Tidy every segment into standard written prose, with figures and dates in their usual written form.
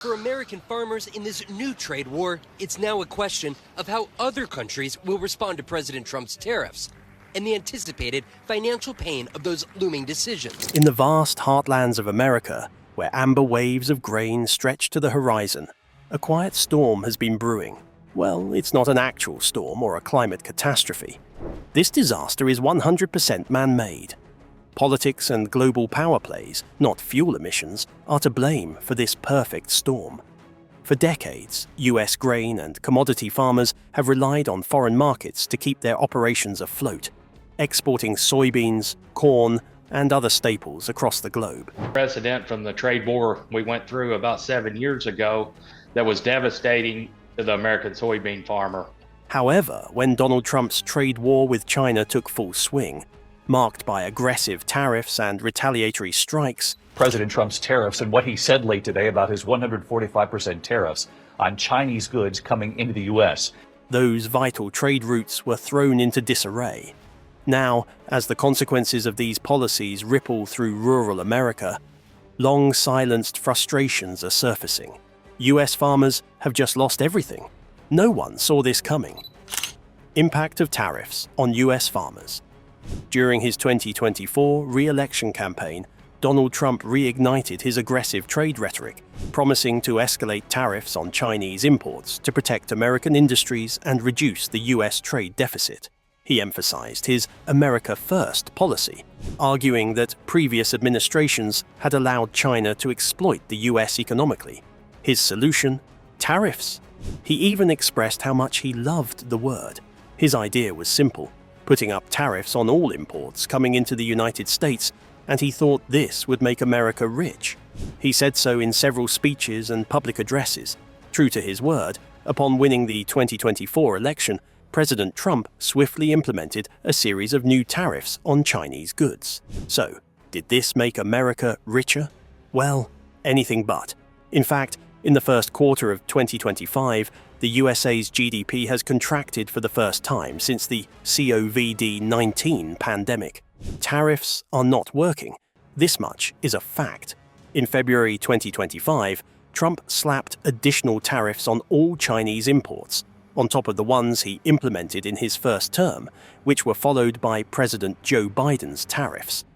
For American farmers in this new trade war, it's now a question of how other countries will respond to President Trump's tariffs and the anticipated financial pain of those looming decisions. In the vast heartlands of America, where amber waves of grain stretch to the horizon, a quiet storm has been brewing. Well, it's not an actual storm or a climate catastrophe. This disaster is 100% man-made. Politics and global power plays, not fuel emissions, are to blame for this perfect storm. For decades, US grain and commodity farmers have relied on foreign markets to keep their operations afloat, exporting soybeans, corn, and other staples across the globe. Precedent from the trade war we went through about 7 years ago that was devastating to the American soybean farmer. However, when Donald Trump's trade war with China took full swing, marked by aggressive tariffs and retaliatory strikes, President Trump's tariffs and what he said late today about his 145% tariffs on Chinese goods coming into the U.S. those vital trade routes were thrown into disarray. Now, as the consequences of these policies ripple through rural America, long-silenced frustrations are surfacing. US farmers have just lost everything. No one saw this coming. Impact of tariffs on US farmers. During his 2024 re-election campaign, Donald Trump reignited his aggressive trade rhetoric, promising to escalate tariffs on Chinese imports to protect American industries and reduce the US trade deficit. He emphasized his America First policy, arguing that previous administrations had allowed China to exploit the US economically. His solution? Tariffs. He even expressed how much he loved the word. His idea was simple: putting up tariffs on all imports coming into the United States, and he thought this would make America rich. He said so in several speeches and public addresses. True to his word, upon winning the 2024 election, President Trump swiftly implemented a series of new tariffs on Chinese goods. So, did this make America richer? Well, anything but. In fact, in the first quarter of 2025, the USA's GDP has contracted for the first time since the COVID-19 pandemic. Tariffs are not working. This much is a fact. In February 2025, Trump slapped additional tariffs on all Chinese imports, on top of the ones he implemented in his first term, which were followed by President Joe Biden's tariffs.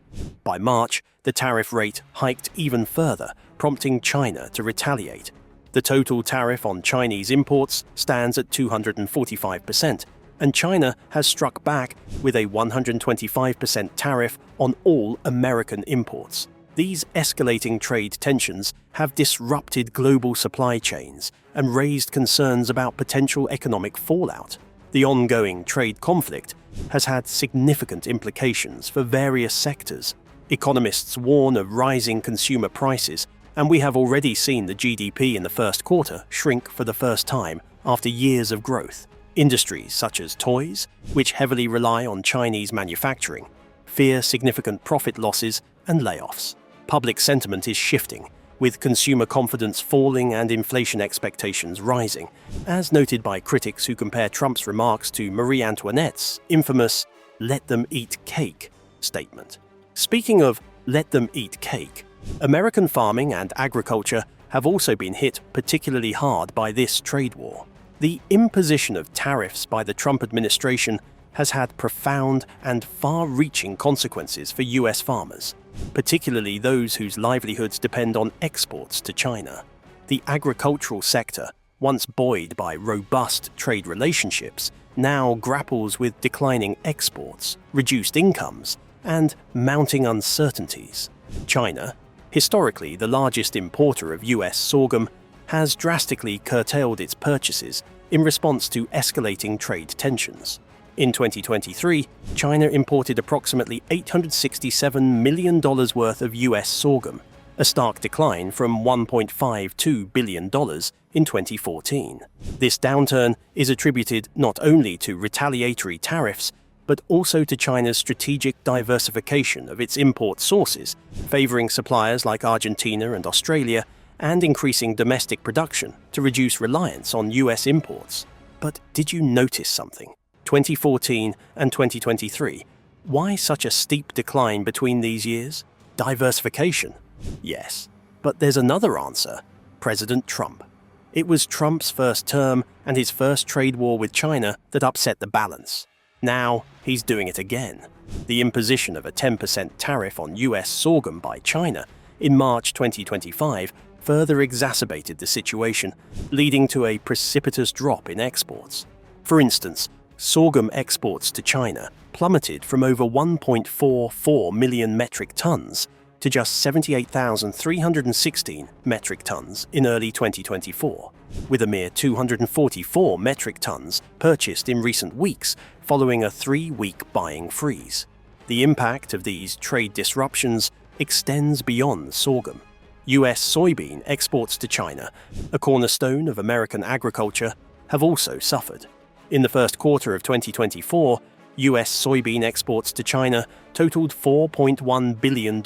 By March, the tariff rate hiked even further, prompting China to retaliate. The total tariff on Chinese imports stands at 245%, and China has struck back with a 125% tariff on all American imports. These escalating trade tensions have disrupted global supply chains and raised concerns about potential economic fallout. The ongoing trade conflict has had significant implications for various sectors. Economists warn of rising consumer prices, and we have already seen the GDP in the first quarter shrink for the first time after years of growth. Industries such as toys, which heavily rely on Chinese manufacturing, fear significant profit losses and layoffs. Public sentiment is shifting, with consumer confidence falling and inflation expectations rising, as noted by critics who compare Trump's remarks to Marie Antoinette's infamous "let them eat cake" statement. Speaking of "let them eat cake," American farming and agriculture have also been hit particularly hard by this trade war. The imposition of tariffs by the Trump administration has had profound and far-reaching consequences for US farmers, particularly those whose livelihoods depend on exports to China. The agricultural sector, once buoyed by robust trade relationships, now grapples with declining exports, reduced incomes, and mounting uncertainties. China, historically the largest importer of US sorghum, has drastically curtailed its purchases in response to escalating trade tensions. In 2023, China imported approximately $867 million worth of US sorghum, a stark decline from $1.52 billion in 2014. This downturn is attributed not only to retaliatory tariffs, but also to China's strategic diversification of its import sources, favoring suppliers like Argentina and Australia, and increasing domestic production to reduce reliance on US imports. But did you notice something? 2014 and 2023. Why such a steep decline between these years? Diversification? Yes. But there's another answer: President Trump. It was Trump's first term and his first trade war with China that upset the balance. Now, he's doing it again. The imposition of a 10% tariff on US sorghum by China in March 2025 further exacerbated the situation, leading to a precipitous drop in exports. For instance, sorghum exports to China plummeted from over 1.44 million metric tons to just 78,316 metric tons in early 2024, with a mere 244 metric tons purchased in recent weeks following a 3-week buying freeze. The impact of these trade disruptions extends beyond sorghum. US soybean exports to China, a cornerstone of American agriculture, have also suffered. In the first quarter of 2024, US soybean exports to China totaled $4.1 billion,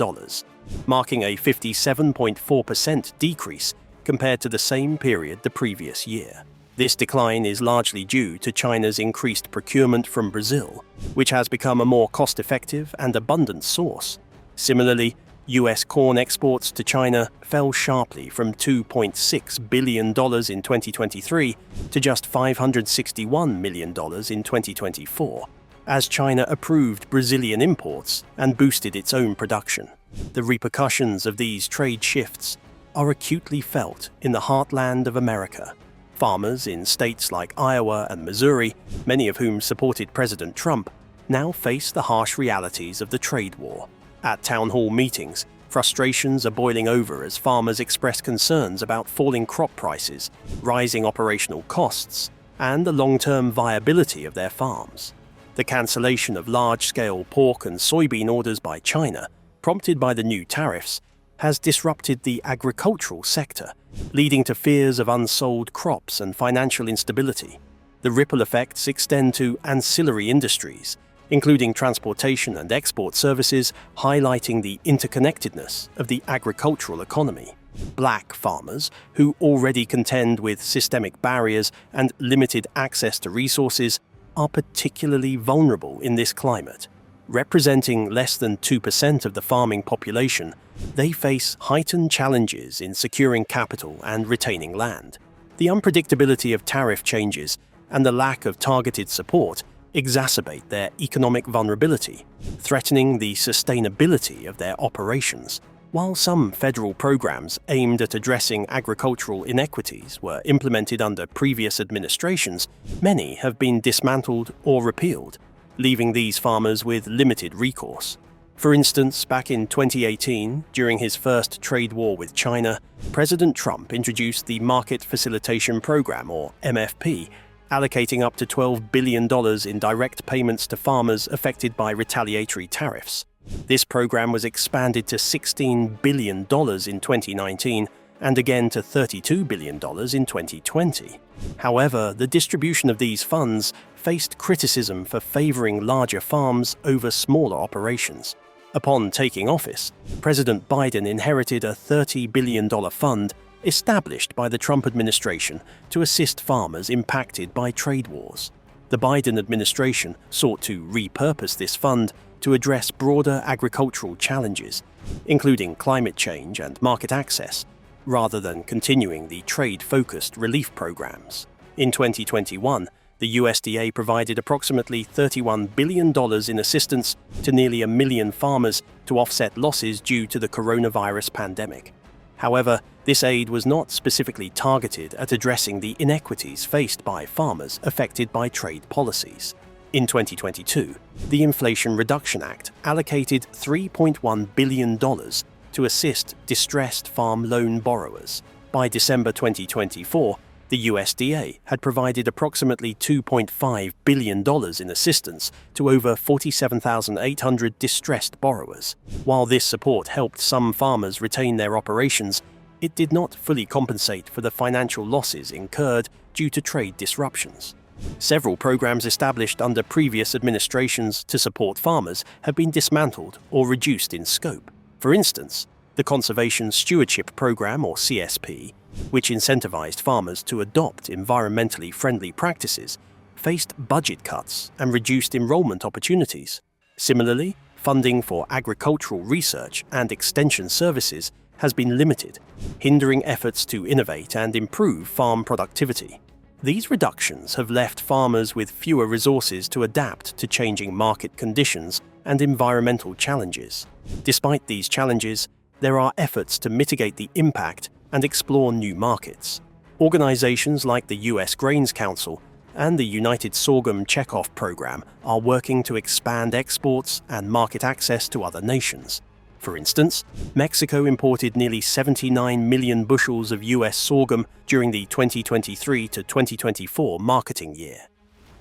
marking a 57.4% decrease compared to the same period the previous year. This decline is largely due to China's increased procurement from Brazil, which has become a more cost-effective and abundant source. Similarly, US corn exports to China fell sharply from $2.6 billion in 2023 to just $561 million in 2024, as China approved Brazilian imports and boosted its own production. The repercussions of these trade shifts are acutely felt in the heartland of America. Farmers in states like Iowa and Missouri, many of whom supported President Trump, now face the harsh realities of the trade war. At town hall meetings, frustrations are boiling over as farmers express concerns about falling crop prices, rising operational costs, and the long-term viability of their farms. The cancellation of large-scale pork and soybean orders by China, prompted by the new tariffs, has disrupted the agricultural sector, leading to fears of unsold crops and financial instability. The ripple effects extend to ancillary industries, including transportation and export services, highlighting the interconnectedness of the agricultural economy. Black farmers, who already contend with systemic barriers and limited access to resources, are particularly vulnerable in this climate. Representing less than 2% of the farming population, they face heightened challenges in securing capital and retaining land. The unpredictability of tariff changes and the lack of targeted support exacerbate their economic vulnerability, threatening the sustainability of their operations. While some federal programs aimed at addressing agricultural inequities were implemented under previous administrations, many have been dismantled or repealed, leaving these farmers with limited recourse. For instance, back in 2018, during his first trade war with China, President Trump introduced the Market Facilitation Program, or MFP, allocating up to $12 billion in direct payments to farmers affected by retaliatory tariffs. This program was expanded to $16 billion in 2019 and again to $32 billion in 2020. However, the distribution of these funds faced criticism for favoring larger farms over smaller operations. Upon taking office, President Biden inherited a $30 billion fund established by the Trump administration to assist farmers impacted by trade wars. The Biden administration sought to repurpose this fund to address broader agricultural challenges, including climate change and market access, rather than continuing the trade-focused relief programs. In 2021, the USDA provided approximately $31 billion in assistance to nearly 1 million farmers to offset losses due to the coronavirus pandemic. However, this aid was not specifically targeted at addressing the inequities faced by farmers affected by trade policies. In 2022, the Inflation Reduction Act allocated $3.1 billion to assist distressed farm loan borrowers. By December 2024, the USDA had provided approximately $2.5 billion in assistance to over 47,800 distressed borrowers. While this support helped some farmers retain their operations, it did not fully compensate for the financial losses incurred due to trade disruptions. Several programs established under previous administrations to support farmers have been dismantled or reduced in scope. For instance, the Conservation Stewardship Program, or CSP, which incentivized farmers to adopt environmentally friendly practices, faced budget cuts and reduced enrollment opportunities. Similarly, funding for agricultural research and extension services has been limited, hindering efforts to innovate and improve farm productivity. These reductions have left farmers with fewer resources to adapt to changing market conditions and environmental challenges. Despite these challenges, there are efforts to mitigate the impact and explore new markets. Organizations like the U.S. Grains Council and the United Sorghum Checkoff Program are working to expand exports and market access to other nations. For instance, Mexico imported nearly 79 million bushels of U.S. sorghum during the 2023 to 2024 marketing year.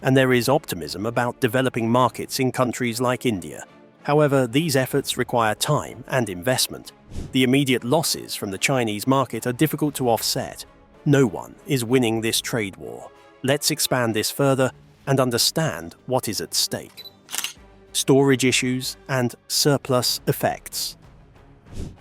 And there is optimism about developing markets in countries like India. However, these efforts require time and investment. The immediate losses from the Chinese market are difficult to offset. No one is winning this trade war. Let's expand this further and understand what is at stake. Storage issues and surplus effects.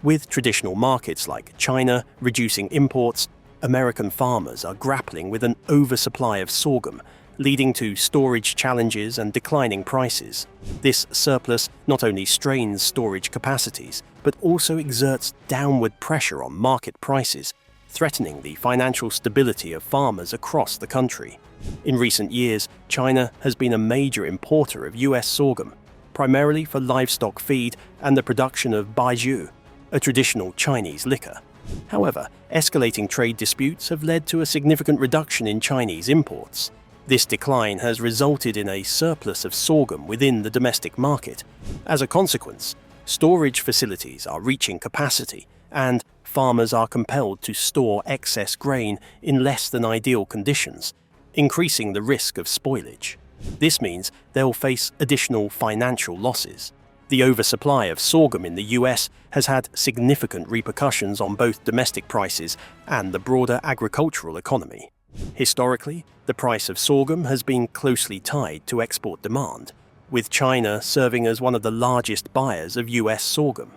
With traditional markets like China reducing imports, American farmers are grappling with an oversupply of sorghum, leading to storage challenges and declining prices. This surplus not only strains storage capacities, but also exerts downward pressure on market prices, threatening the financial stability of farmers across the country. In recent years, China has been a major importer of U.S. sorghum, primarily for livestock feed and the production of baijiu, a traditional Chinese liquor. However, escalating trade disputes have led to a significant reduction in Chinese imports. This decline has resulted in a surplus of sorghum within the domestic market. As a consequence, storage facilities are reaching capacity, and farmers are compelled to store excess grain in less than ideal conditions, increasing the risk of spoilage. This means they'll face additional financial losses. The oversupply of sorghum in the US has had significant repercussions on both domestic prices and the broader agricultural economy. Historically, the price of sorghum has been closely tied to export demand, with China serving as one of the largest buyers of US sorghum.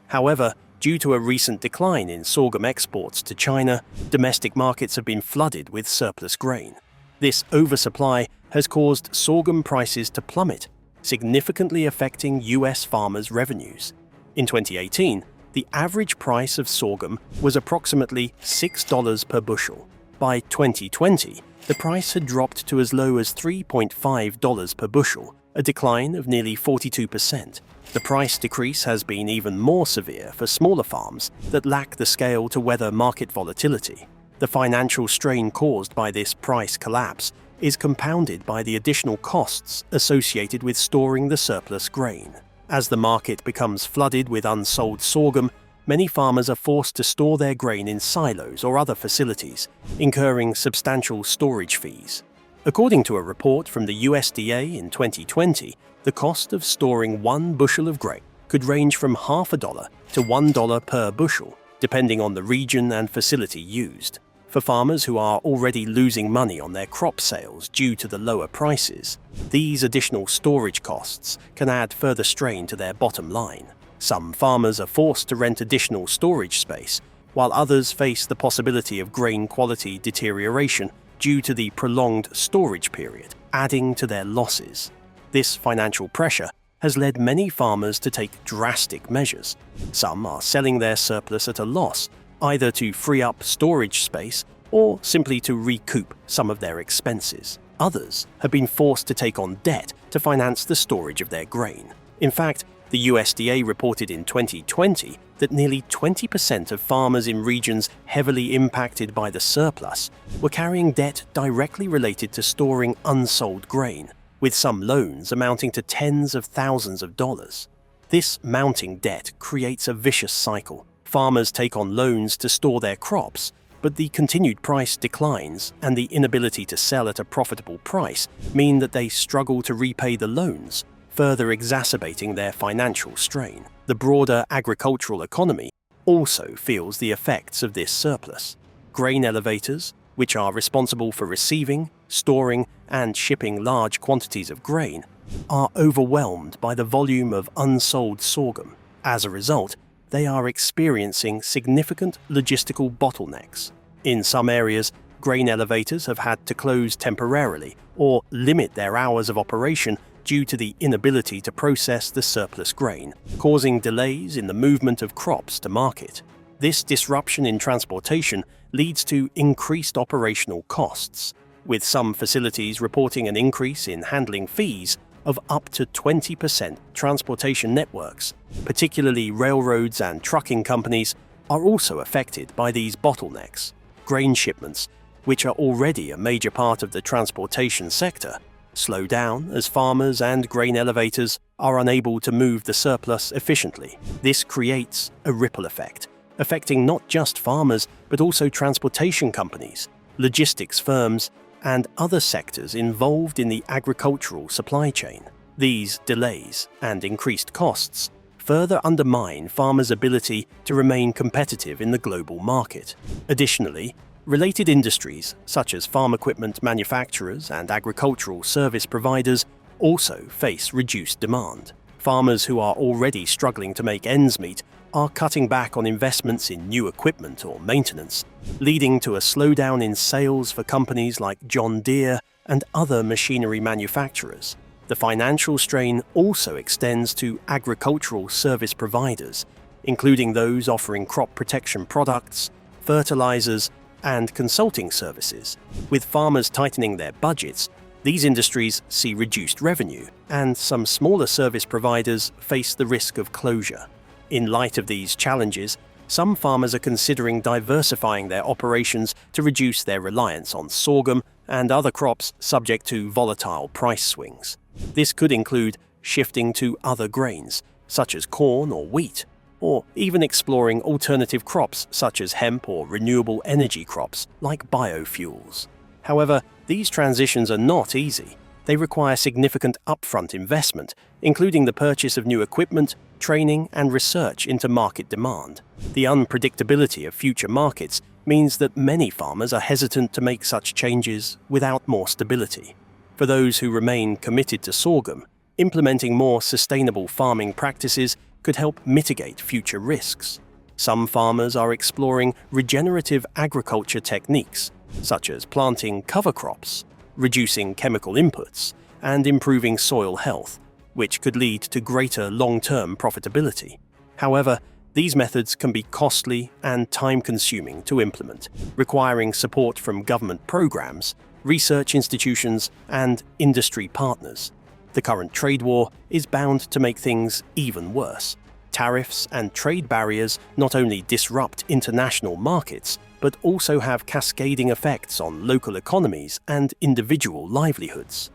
However, due to a recent decline in sorghum exports to China, domestic markets have been flooded with surplus grain. This oversupply has caused sorghum prices to plummet, significantly affecting US farmers' revenues. In 2018, the average price of sorghum was approximately $6 per bushel. By 2020, the price had dropped to as low as $3.5 per bushel, a decline of nearly 42%. The price decrease has been even more severe for smaller farms that lack the scale to weather market volatility. The financial strain caused by this price collapse is compounded by the additional costs associated with storing the surplus grain. As the market becomes flooded with unsold sorghum, many farmers are forced to store their grain in silos or other facilities, incurring substantial storage fees. According to a report from the USDA in 2020, the cost of storing 1 bushel of grain could range from $0.50 to $1 per bushel, depending on the region and facility used. For farmers who are already losing money on their crop sales due to the lower prices, these additional storage costs can add further strain to their bottom line. Some farmers are forced to rent additional storage space, while others face the possibility of grain quality deterioration due to the prolonged storage period, adding to their losses. This financial pressure has led many farmers to take drastic measures. Some are selling their surplus at a loss, either to free up storage space or simply to recoup some of their expenses. Others have been forced to take on debt to finance the storage of their grain. In fact, the USDA reported in 2020 that nearly 20% of farmers in regions heavily impacted by the surplus were carrying debt directly related to storing unsold grain, with some loans amounting to tens of thousands of dollars. This mounting debt creates a vicious cycle. Farmers take on loans to store their crops, but the continued price declines and the inability to sell at a profitable price mean that they struggle to repay the loans, further exacerbating their financial strain. The broader agricultural economy also feels the effects of this surplus. Grain elevators, which are responsible for receiving, storing, and shipping large quantities of grain, are overwhelmed by the volume of unsold sorghum. As a result, they are experiencing significant logistical bottlenecks. In some areas, grain elevators have had to close temporarily or limit their hours of operation due to the inability to process the surplus grain, causing delays in the movement of crops to market. This disruption in transportation leads to increased operational costs, with some facilities reporting an increase in handling fees of up to 20%. Transportation networks, particularly railroads and trucking companies, are also affected by these bottlenecks. Grain shipments, which are already a major part of the transportation sector, slow down as farmers and grain elevators are unable to move the surplus efficiently. This creates a ripple effect, affecting not just farmers but also transportation companies, logistics firms, and other sectors involved in the agricultural supply chain. These delays and increased costs further undermine farmers' ability to remain competitive in the global market. Additionally, related industries such as farm equipment manufacturers and agricultural service providers also face reduced demand. Farmers who are already struggling to make ends meet are cutting back on investments in new equipment or maintenance, leading to a slowdown in sales for companies like John Deere and other machinery manufacturers. The financial strain also extends to agricultural service providers, including those offering crop protection products, fertilizers, and consulting services. With farmers tightening their budgets, these industries see reduced revenue, and some smaller service providers face the risk of closure. In light of these challenges, some farmers are considering diversifying their operations to reduce their reliance on sorghum and other crops subject to volatile price swings. This could include shifting to other grains, such as corn or wheat, or even exploring alternative crops such as hemp or renewable energy crops like biofuels. However, these transitions are not easy. They require significant upfront investment, including the purchase of new equipment, training, and research into market demand. The unpredictability of future markets means that many farmers are hesitant to make such changes without more stability. For those who remain committed to sorghum, implementing more sustainable farming practices could help mitigate future risks. Some farmers are exploring regenerative agriculture techniques, such as planting cover crops, reducing chemical inputs, and improving soil health, which could lead to greater long-term profitability. However, these methods can be costly and time-consuming to implement, requiring support from government programs, research institutions, and industry partners. The current trade war is bound to make things even worse. Tariffs and trade barriers not only disrupt international markets, but also have cascading effects on local economies and individual livelihoods.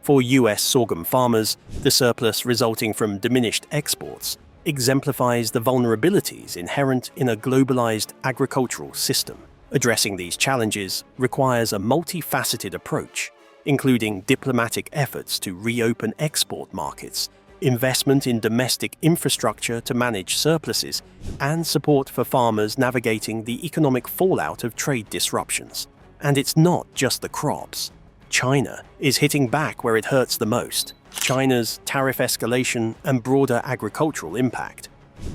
For US sorghum farmers, the surplus resulting from diminished exports exemplifies the vulnerabilities inherent in a globalized agricultural system. Addressing these challenges requires a multifaceted approach, including diplomatic efforts to reopen export markets, investment in domestic infrastructure to manage surpluses, and support for farmers navigating the economic fallout of trade disruptions. And it's not just the crops. China is hitting back where it hurts the most: China's tariff escalation and broader agricultural impact.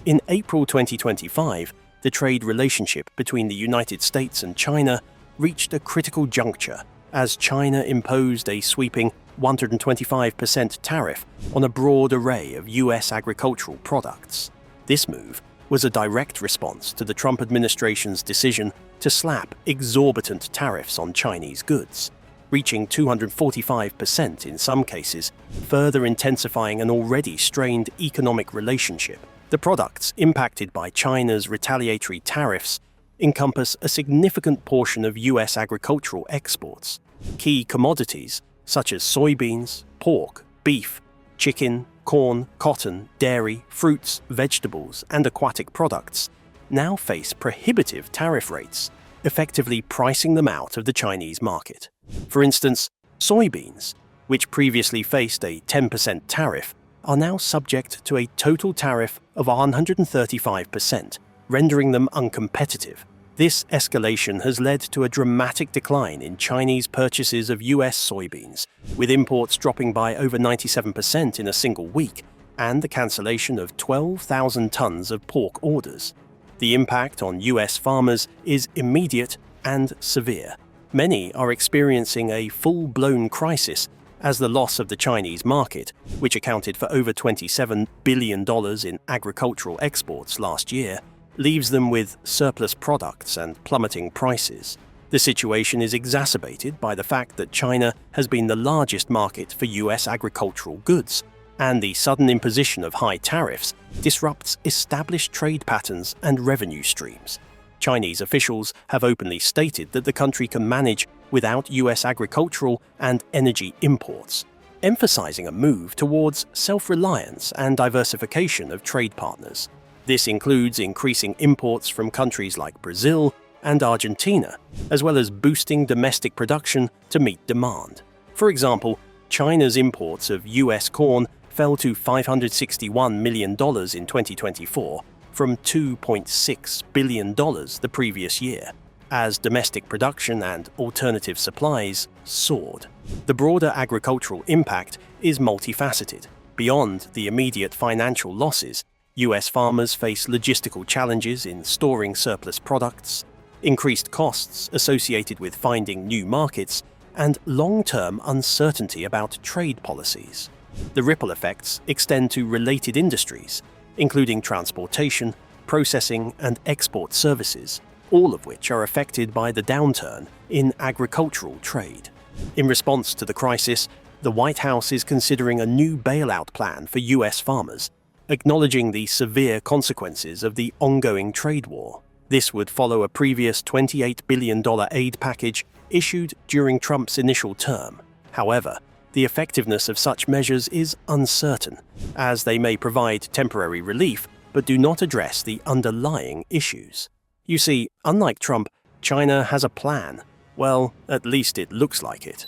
In April 2025, the trade relationship between the United States and China reached a critical juncture as China imposed a sweeping 125% tariff on a broad array of US agricultural products. This move was a direct response to the Trump administration's decision to slap exorbitant tariffs on Chinese goods, reaching 245% in some cases, further intensifying an already strained economic relationship. The products impacted by China's retaliatory tariffs encompass a significant portion of US agricultural exports. Key commodities such as soybeans, pork, beef, chicken, corn, cotton, dairy, fruits, vegetables, and aquatic products now face prohibitive tariff rates, effectively pricing them out of the Chinese market. For instance, soybeans, which previously faced a 10% tariff, are now subject to a total tariff of 135%, rendering them uncompetitive. This escalation has led to a dramatic decline in Chinese purchases of US soybeans, with imports dropping by over 97% in a single week, and the cancellation of 12,000 tons of pork orders. The impact on US farmers is immediate and severe. Many are experiencing a full-blown crisis as the loss of the Chinese market, which accounted for over $27 billion in agricultural exports last year, leaves them with surplus products and plummeting prices. The situation is exacerbated by the fact that China has been the largest market for US agricultural goods, and the sudden imposition of high tariffs disrupts established trade patterns and revenue streams. Chinese officials have openly stated that the country can manage without US agricultural and energy imports, emphasizing a move towards self-reliance and diversification of trade partners. This includes increasing imports from countries like Brazil and Argentina, as well as boosting domestic production to meet demand. For example, China's imports of US corn fell to $561 million in 2024 from $2.6 billion the previous year, as domestic production and alternative supplies soared. The broader agricultural impact is multifaceted. Beyond the immediate financial losses, US farmers face logistical challenges in storing surplus products, increased costs associated with finding new markets, and long-term uncertainty about trade policies. The ripple effects extend to related industries, including transportation, processing, and export services, all of which are affected by the downturn in agricultural trade. In response to the crisis, the White House is considering a new bailout plan for US farmers, acknowledging the severe consequences of the ongoing trade war. This would follow a previous $28 billion aid package issued during Trump's initial term. However, the effectiveness of such measures is uncertain, as they may provide temporary relief but do not address the underlying issues. You see, unlike Trump, China has a plan. Well, at least it looks like it.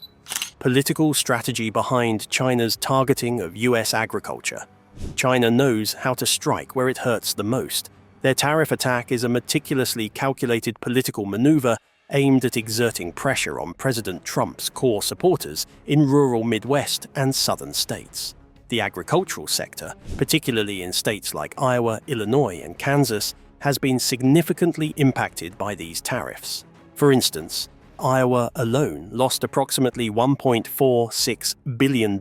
Political strategy behind China's targeting of US agriculture. China knows how to strike where it hurts the most. Their tariff attack is a meticulously calculated political maneuver aimed at exerting pressure on President Trump's core supporters in rural Midwest and southern states. The agricultural sector, particularly in states like Iowa, Illinois, and Kansas, has been significantly impacted by these tariffs. For instance, Iowa alone lost approximately $1.46 billion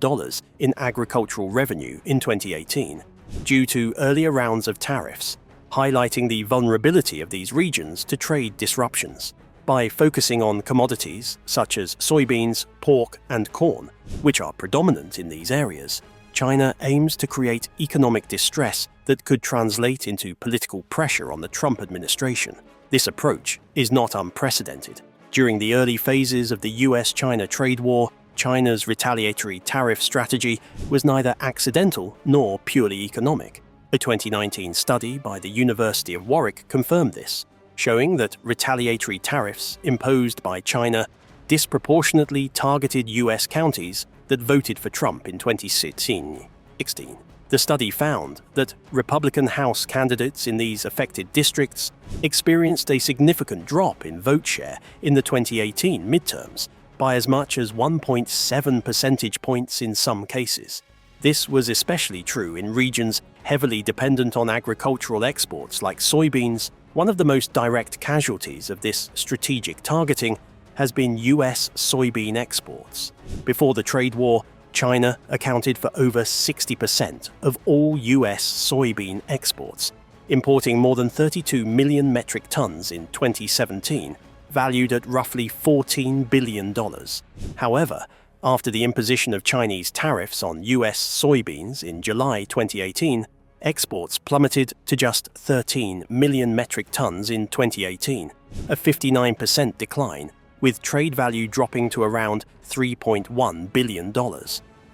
in agricultural revenue in 2018 due to earlier rounds of tariffs, highlighting the vulnerability of these regions to trade disruptions. By focusing on commodities such as soybeans, pork, and corn, which are predominant in these areas, China aims to create economic distress that could translate into political pressure on the Trump administration. This approach is not unprecedented. During the early phases of the US-China trade war, China's retaliatory tariff strategy was neither accidental nor purely economic. A 2019 study by the University of Warwick confirmed this, showing that retaliatory tariffs imposed by China disproportionately targeted US counties that voted for Trump in 2016. The study found that Republican House candidates in these affected districts experienced a significant drop in vote share in the 2018 midterms by as much as 1.7 percentage points in some cases. This was especially true in regions heavily dependent on agricultural exports like soybeans. One of the most direct casualties of this strategic targeting has been US soybean exports. Before the trade war, China accounted for over 60% of all US soybean exports, importing more than 32 million metric tons in 2017, valued at roughly $14 billion. However, after the imposition of Chinese tariffs on US soybeans in July 2018, exports plummeted to just 13 million metric tons in 2018, a 59% decline, with trade value dropping to around $3.1 billion.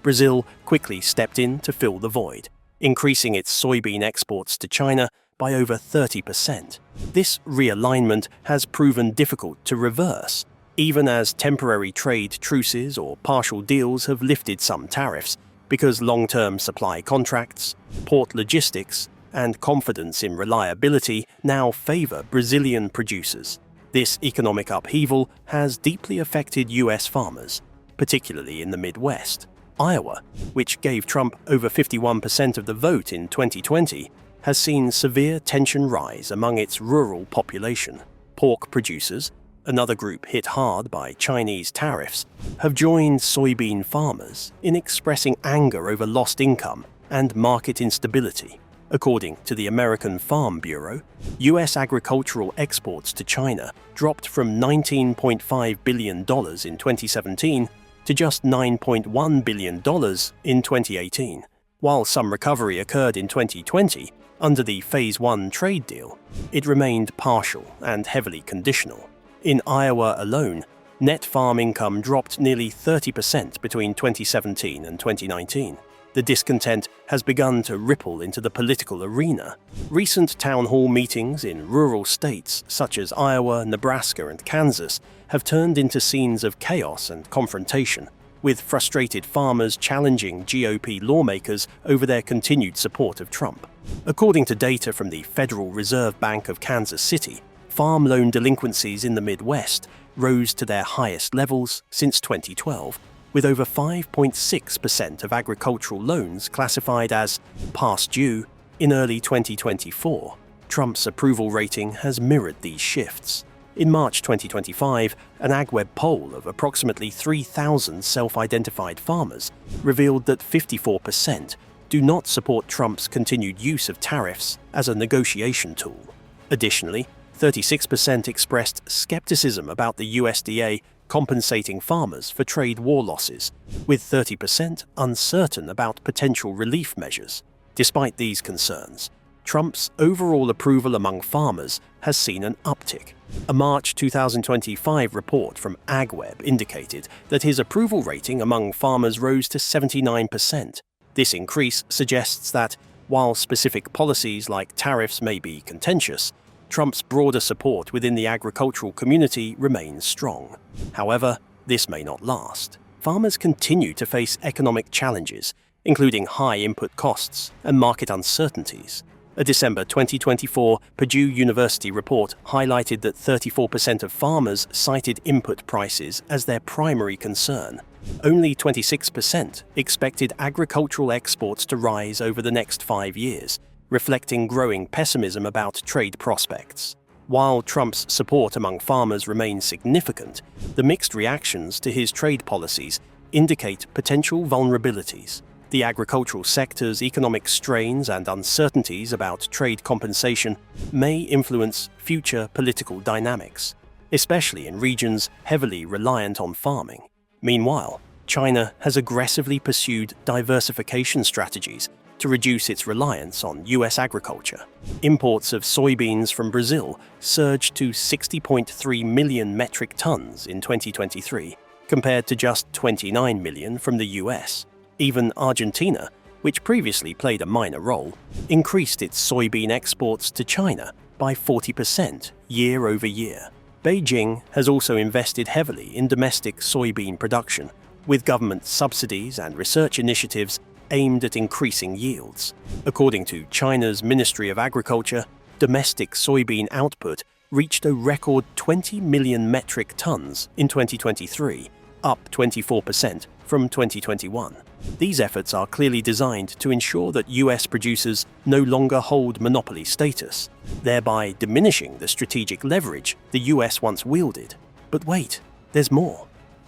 Brazil quickly stepped in to fill the void, increasing its soybean exports to China by over 30%. This realignment has proven difficult to reverse, even as temporary trade truces or partial deals have lifted some tariffs, because long-term supply contracts, port logistics, and confidence in reliability now favor Brazilian producers. This economic upheaval has deeply affected US farmers, particularly in the Midwest. Iowa, which gave Trump over 51% of the vote in 2020, has seen severe tension rise among its rural population. Pork producers, another group hit hard by Chinese tariffs, have joined soybean farmers in expressing anger over lost income and market instability. According to the American Farm Bureau, U.S. agricultural exports to China dropped from $19.5 billion in 2017 to just $9.1 billion in 2018. While some recovery occurred in 2020 under the Phase 1 trade deal, it remained partial and heavily conditional. In Iowa alone, net farm income dropped nearly 30% between 2017 and 2019. The discontent has begun to ripple into the political arena. Recent town hall meetings in rural states such as Iowa, Nebraska, and Kansas have turned into scenes of chaos and confrontation, with frustrated farmers challenging GOP lawmakers over their continued support of Trump. According to data from the Federal Reserve Bank of Kansas City, farm loan delinquencies in the Midwest rose to their highest levels since 2012, with over 5.6% of agricultural loans classified as past due in early 2024. Trump's approval rating has mirrored these shifts. In March 2025, an AgWeb poll of approximately 3,000 self-identified farmers revealed that 54% do not support Trump's continued use of tariffs as a negotiation tool. Additionally, 36% expressed skepticism about the USDA compensating farmers for trade war losses, with 30% uncertain about potential relief measures. Despite these concerns, Trump's overall approval among farmers has seen an uptick. A March 2025 report from AgWeb indicated that his approval rating among farmers rose to 79%. This increase suggests that, while specific policies like tariffs may be contentious, Trump's broader support within the agricultural community remains strong. However, this may not last. Farmers continue to face economic challenges, including high input costs and market uncertainties. A December 2024 Purdue University report highlighted that 34% of farmers cited input prices as their primary concern. Only 26% expected agricultural exports to rise over the next 5 years, reflecting growing pessimism about trade prospects. While Trump's support among farmers remains significant, the mixed reactions to his trade policies indicate potential vulnerabilities. The agricultural sector's economic strains and uncertainties about trade compensation may influence future political dynamics, especially in regions heavily reliant on farming. Meanwhile, China has aggressively pursued diversification strategies to reduce its reliance on U.S. agriculture. Imports of soybeans from Brazil surged to 60.3 million metric tons in 2023, compared to just 29 million from the U.S. Even Argentina, which previously played a minor role, increased its soybean exports to China by 40% year over year. Beijing has also invested heavily in domestic soybean production, with government subsidies and research initiatives aimed at increasing yields. According to China's Ministry of Agriculture, domestic soybean output reached a record 20 million metric tons in 2023, up 24% from 2021. These efforts are clearly designed to ensure that U.S. producers no longer hold monopoly status, thereby diminishing the strategic leverage the U.S. once wielded. But wait, there's more.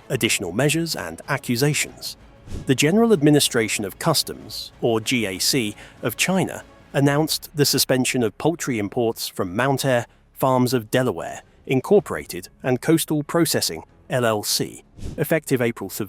Additional measures and accusations. The General Administration of Customs, or GAC, of China announced the suspension of poultry imports from Mountaire Farms of Delaware, Incorporated, and Coastal Processing, LLC, effective April 4,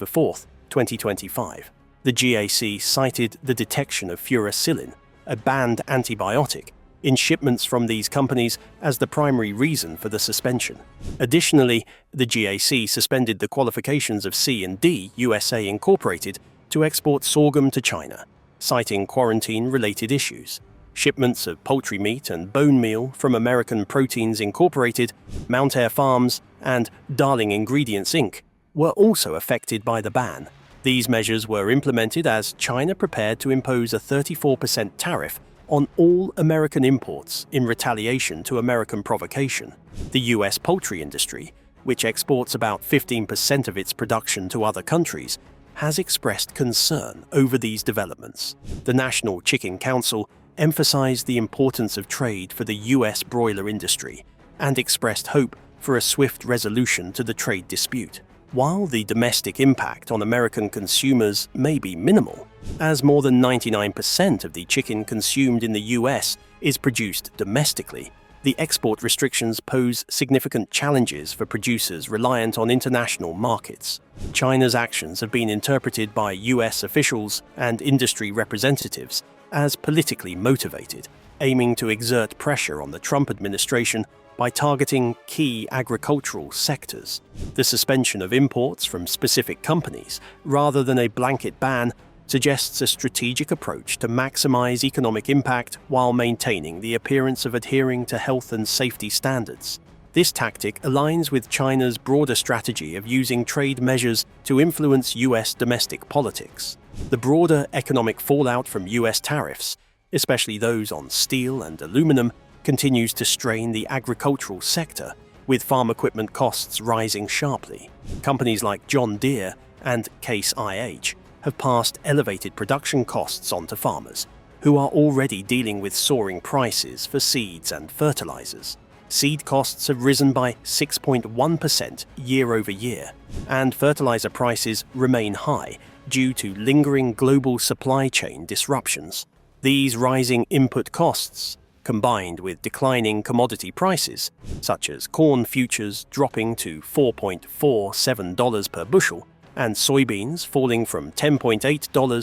2025. The GAC cited the detection of furacillin, a banned antibiotic, in shipments from these companies as the primary reason for the suspension. Additionally, the GAC suspended the qualifications of C&D USA Incorporated to export sorghum to China, citing quarantine-related issues. Shipments of poultry meat and bone meal from American Proteins Incorporated, Mountaire Farms, and Darling Ingredients Inc. were also affected by the ban. These measures were implemented as China prepared to impose a 34% tariff on all American imports in retaliation to American provocation. The U.S. poultry industry, which exports about 15% of its production to other countries, has expressed concern over these developments. The National Chicken Council emphasized the importance of trade for the U.S. broiler industry and expressed hope for a swift resolution to the trade dispute. While the domestic impact on American consumers may be minimal, As more than 99% of the chicken consumed in the US is produced domestically, the export restrictions pose significant challenges for producers reliant on international markets. China's actions have been interpreted by US officials and industry representatives as politically motivated, aiming to exert pressure on the Trump administration by targeting key agricultural sectors. The suspension of imports from specific companies, rather than a blanket ban, suggests a strategic approach to maximize economic impact while maintaining the appearance of adhering to health and safety standards. This tactic aligns with China's broader strategy of using trade measures to influence US domestic politics. The broader economic fallout from US tariffs, especially those on steel and aluminum, continues to strain the agricultural sector, with farm equipment costs rising sharply. Companies like John Deere and Case IH have passed elevated production costs onto farmers, who are already dealing with soaring prices for seeds and fertilizers. Seed costs have risen by 6.1% year over year, and fertilizer prices remain high due to lingering global supply chain disruptions. These rising input costs, combined with declining commodity prices, such as corn futures dropping to $4.47 per bushel, and soybeans falling from $10.8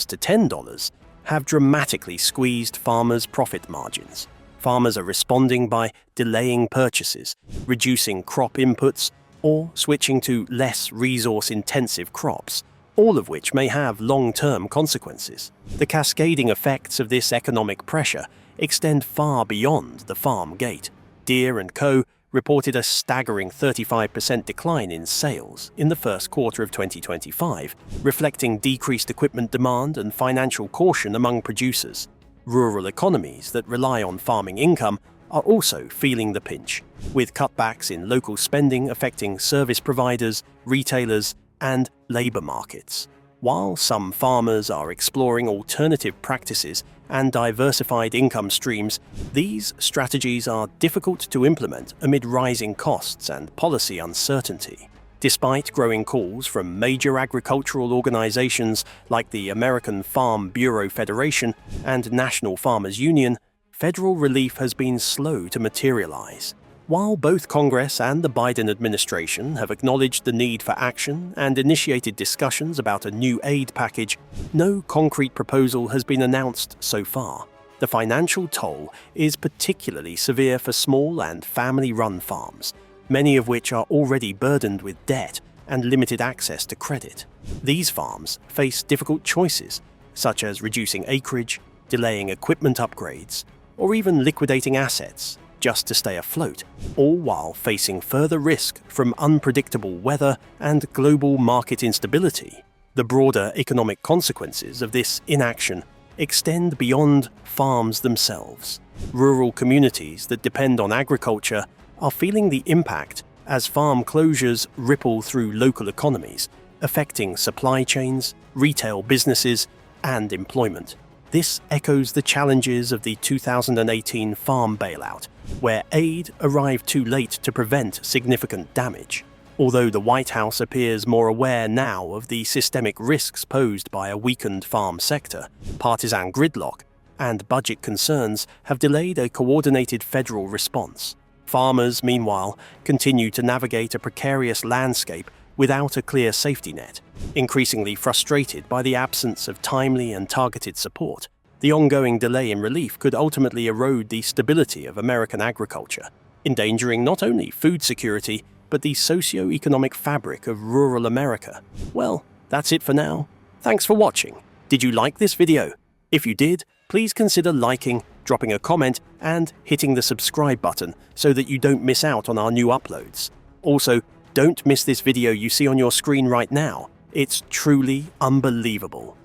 to $10, have dramatically squeezed farmers' profit margins. Farmers are responding by delaying purchases, reducing crop inputs, or switching to less resource-intensive crops, all of which may have long-term consequences. The cascading effects of this economic pressure extend far beyond the farm gate. Deere & Co. reported a staggering 35% decline in sales in the first quarter of 2025, reflecting decreased equipment demand and financial caution among producers. Rural economies that rely on farming income are also feeling the pinch, with cutbacks in local spending affecting service providers, retailers, and labor markets. While some farmers are exploring alternative practices and diversified income streams, these strategies are difficult to implement amid rising costs and policy uncertainty. Despite growing calls from major agricultural organizations like the American Farm Bureau Federation and National Farmers Union, federal relief has been slow to materialize. While both Congress and the Biden administration have acknowledged the need for action and initiated discussions about a new aid package, no concrete proposal has been announced so far. The financial toll is particularly severe for small and family-run farms, many of which are already burdened with debt and limited access to credit. These farms face difficult choices, such as reducing acreage, delaying equipment upgrades, or even liquidating assets just to stay afloat, all while facing further risk from unpredictable weather and global market instability. The broader economic consequences of this inaction extend beyond farms themselves. Rural communities that depend on agriculture are feeling the impact as farm closures ripple through local economies, affecting supply chains, retail businesses, and employment. This echoes the challenges of the 2018 farm bailout, where aid arrived too late to prevent significant damage. Although the White House appears more aware now of the systemic risks posed by a weakened farm sector, partisan gridlock and budget concerns have delayed a coordinated federal response. Farmers, meanwhile, continue to navigate a precarious landscape without a clear safety net. Increasingly frustrated by the absence of timely and targeted support, the ongoing delay in relief could ultimately erode the stability of American agriculture, endangering not only food security, but the socio-economic fabric of rural America. Well, that's it for now. Thanks for watching. Did you like this video? If you did, please consider liking, dropping a comment, and hitting the subscribe button so that you don't miss out on our new uploads. Also, don't miss this video you see on your screen right now. It's truly unbelievable.